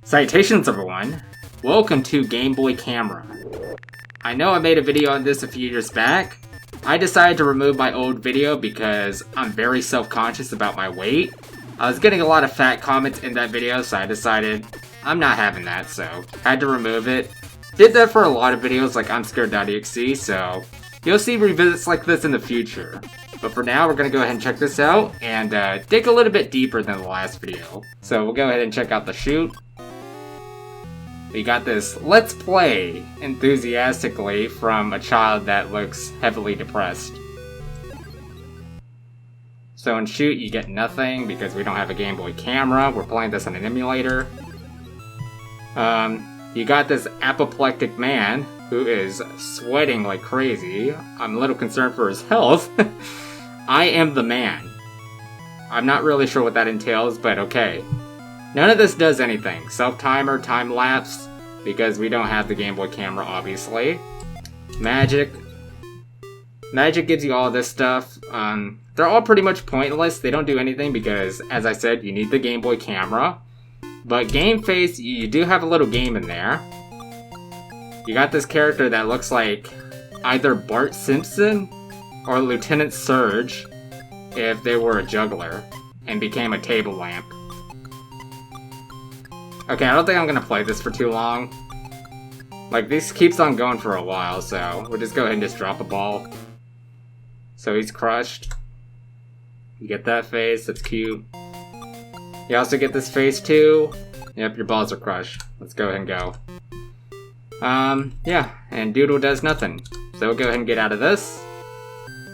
Citations, everyone. Welcome to Game Boy Camera. I know I made a video on this a few years back. I decided to remove my old video because I'm very self-conscious about my weight. I was getting a lot of fat comments in that video, so I decided I'm not having that, so had to remove it. Did that for a lot of videos like I'm Scared.exe, so you'll see revisits like this in the future. But for now, we're going to go ahead and check this out and dig a little bit deeper than the last video. So we'll go ahead and check out the shoot. We got this "Let's Play" enthusiastically from a child that looks heavily depressed. So in shoot, you get nothing because we don't have a Game Boy camera. We're playing this on an emulator. You got this apoplectic man who is sweating like crazy. I'm a little concerned for his health. I am the man. I'm not really sure what that entails, but okay. None of this does anything. Self-timer, time-lapse, because we don't have the Game Boy camera, obviously. Magic. Magic gives you all this stuff. They're all pretty much pointless. They don't do anything because, as I said, you need the Game Boy camera. But Game Face, you do have a little game in there. You got this character that looks like either Bart Simpson or Lieutenant Surge if they were a juggler and became a table lamp. Okay, I don't think I'm gonna play this for too long. Like, this keeps on going for a while, so we'll just go ahead and just drop a ball. So he's crushed. You get that face, that's cute. You also get this face too. Yep, your balls are crushed. Let's go ahead and go. Yeah, and Doodle does nothing. So we'll go ahead and get out of this.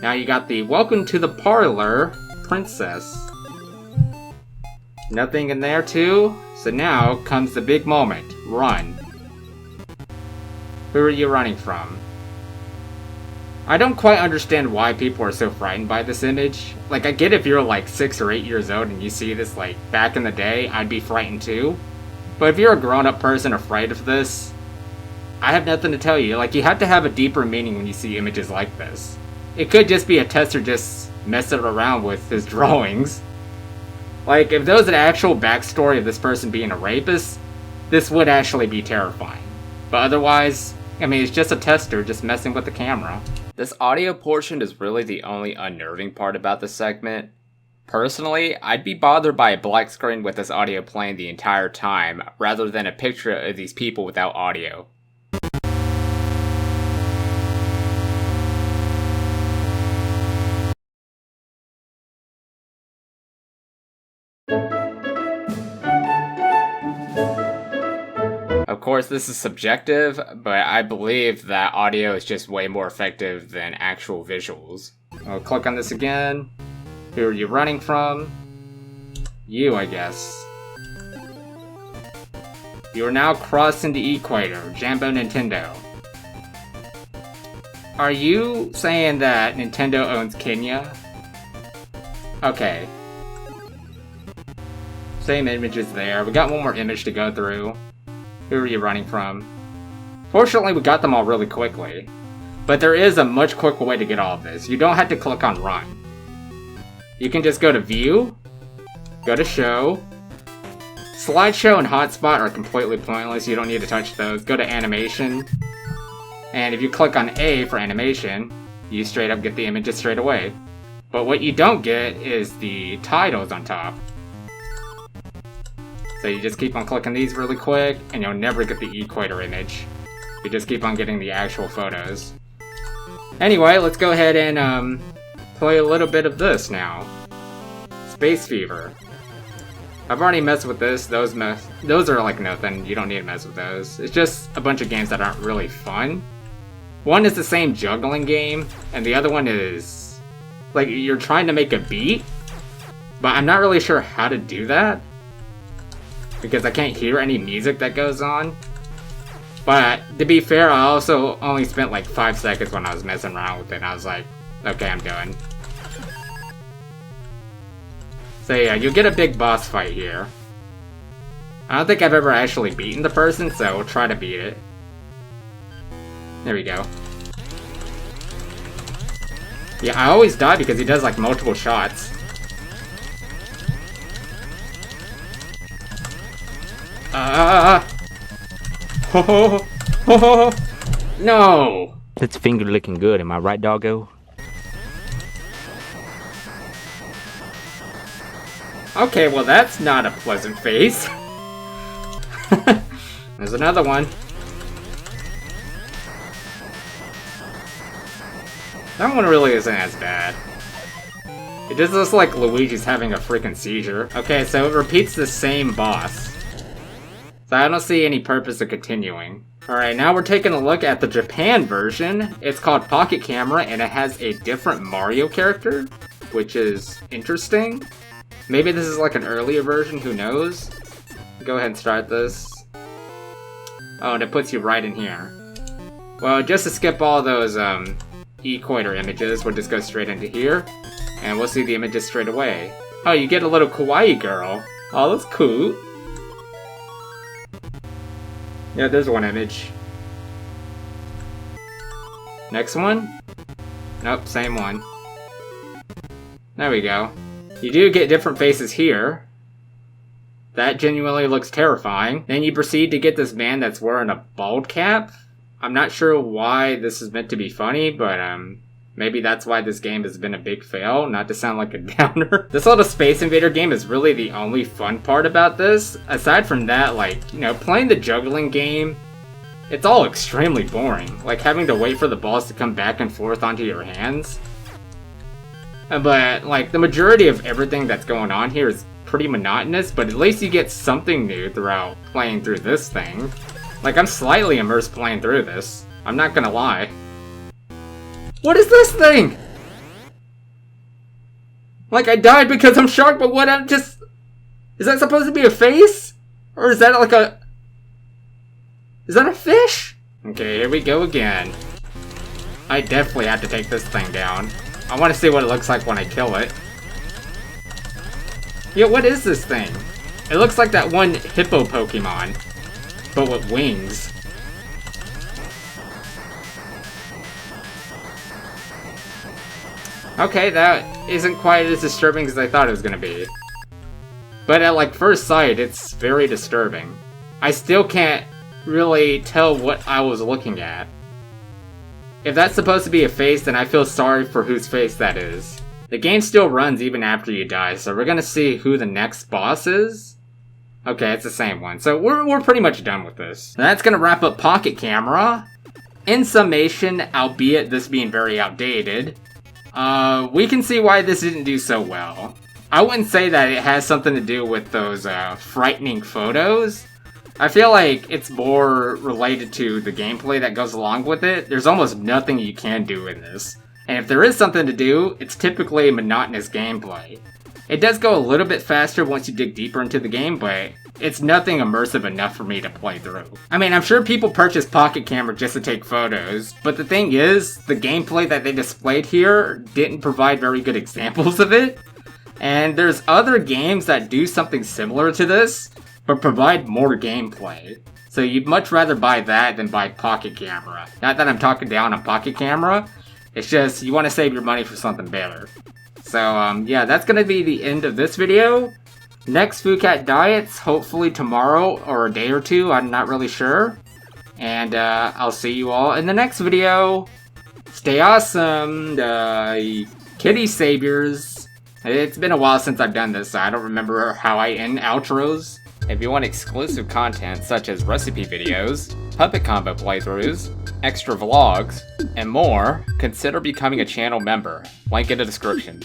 Now you got the "Welcome to the Parlor" princess. Nothing in there too. So now comes the big moment. Run. Who are you running from? I don't quite understand why people are so frightened by this image. Like, I get if you're like 6 or 8 years old and you see this like back in the day, I'd be frightened too. But if you're a grown-up person afraid of this, I have nothing to tell you. Like, you have to have a deeper meaning when you see images like this. It could just be a tester just messing around with his drawings. Like, if there was an actual backstory of this person being a rapist, this would actually be terrifying. But otherwise, I mean, it's just a tester just messing with the camera. This audio portion is really the only unnerving part about this segment. Personally, I'd be bothered by a black screen with this audio playing the entire time, rather than a picture of these people without audio. Of course, this is subjective, but I believe that audio is just way more effective than actual visuals. I'll click on this again. Who are you running from? You, I guess. You are now crossing the equator, Jambo Nintendo. Are you saying that Nintendo owns Kenya? Okay. Same images there. We got one more image to go through. Who are you running from? Fortunately, we got them all really quickly. But there is a much quicker way to get all of this. You don't have to click on Run. You can just go to View, go to Show. Slideshow and Hotspot are completely pointless. You don't need to touch those. Go to Animation. And if you click on A for animation, you straight up get the images straight away. But what you don't get is the titles on top. So you just keep on clicking these really quick, and you'll never get the equator image. You just keep on getting the actual photos. Anyway, let's go ahead and play a little bit of this now. Space Fever. I've already messed with this. Those are like nothing. You don't need to mess with those. It's just a bunch of games that aren't really fun. One is the same juggling game, and the other one is like you're trying to make a beat, but I'm not really sure how to do that, because I can't hear any music that goes on. But, to be fair, I also only spent like 5 seconds when I was messing around with it, and I was like, okay, I'm done. So yeah, you'll get a big boss fight here. I don't think I've ever actually beaten the person, so we'll try to beat it. There we go. Yeah, I always die because he does like multiple shots. No! That's finger licking good, am I right, doggo? Okay, well that's not a pleasant face. There's another one. That one really isn't as bad. It just looks like Luigi's having a freaking seizure. Okay, so it repeats the same boss. So I don't see any purpose of continuing. Alright, now we're taking a look at the Japan version. It's called Pocket Camera, and it has a different Mario character, which is interesting. Maybe this is like an earlier version, who knows? Go ahead and start this. Oh, and it puts you right in here. Well, just to skip all those equator images, we'll just go straight into here. And we'll see the images straight away. Oh, you get a little kawaii girl. Oh, that's cool. Yeah, there's one image. Next one? Nope, same one. There we go. You do get different faces here. That genuinely looks terrifying. Then you proceed to get this man that's wearing a bald cap. I'm not sure why this is meant to be funny, but maybe that's why this game has been a big fail, not to sound like a downer. This little Space Invader game is really the only fun part about this. Aside from that, like, you know, playing the juggling game, it's all extremely boring. Like having to wait for the balls to come back and forth onto your hands. But, like, the majority of everything that's going on here is pretty monotonous, but at least you get something new throughout playing through this thing. Like, I'm slightly immersed playing through this. I'm not gonna lie. What is this thing? Like, I died because I'm shocked, but what, I'm just... Is that supposed to be a face? Or is that like a... Is that a fish? Okay, here we go again. I definitely have to take this thing down. I want to see what it looks like when I kill it. Yeah, what is this thing? It looks like that one hippo Pokemon, but with wings. Okay, that isn't quite as disturbing as I thought it was gonna be. But at like first sight, it's very disturbing. I still can't really tell what I was looking at. If that's supposed to be a face, then I feel sorry for whose face that is. The game still runs even after you die, so we're gonna see who the next boss is. Okay, it's the same one. So we're pretty much done with this. And that's gonna wrap up Pocket Camera. In summation, albeit this being very outdated, we can see why this didn't do so well. I wouldn't say that it has something to do with those frightening photos. I feel like it's more related to the gameplay that goes along with it. There's almost nothing you can do in this. And if there is something to do, it's typically monotonous gameplay. It does go a little bit faster once you dig deeper into the game, but it's nothing immersive enough for me to play through. I mean, I'm sure people purchase Pocket Camera just to take photos, but the thing is, the gameplay that they displayed here didn't provide very good examples of it. And there's other games that do something similar to this, but provide more gameplay. So you'd much rather buy that than buy Pocket Camera. Not that I'm talking down on Pocket Camera, it's just you want to save your money for something better. So yeah, that's going to be the end of this video. Next FooCat Diets, hopefully tomorrow or a day or two, I'm not really sure. And I'll see you all in the next video. Stay awesome, kitty saviors. It's been a while since I've done this, so I don't remember how I end outros. If you want exclusive content such as recipe videos, puppet combo playthroughs, extra vlogs, and more, consider becoming a channel member. Link in the description.